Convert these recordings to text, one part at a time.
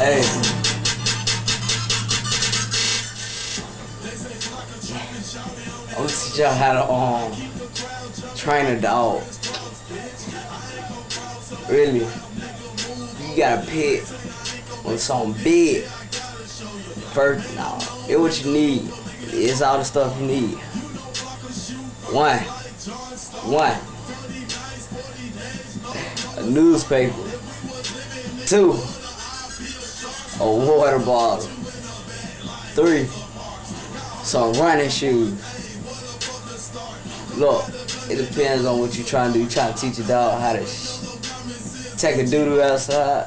Hey, I'm gonna teach y'all how to train a dog. Really, you gotta pick on something big first. No, it's what you need. It's all the stuff you need. One, one, a newspaper. Two, a water bottle. Three, some running shoes. Look, it depends on what you're trying to do. You trying to teach a dog how to take a doo-doo outside.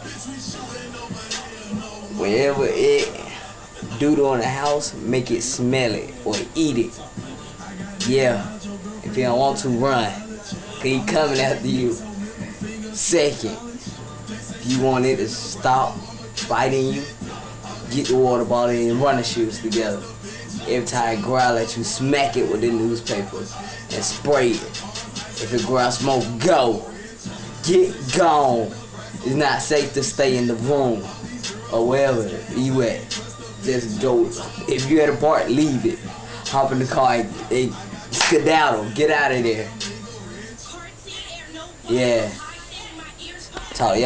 Whenever it doo-doo on the house, make it smell it or eat it. Yeah, if you don't want to, run. Cause he coming after you. Second, if you want it to stop biting you, get the water bottle and running shoes together. Every time it growl at you, smack it with the newspaper and spray it. If it growl smoke, go. Get gone. It's not safe to stay in the room or wherever you at. Just go. If you at a park, leave it. Hop in the car and skedaddle. Get out of there. Yeah. Talk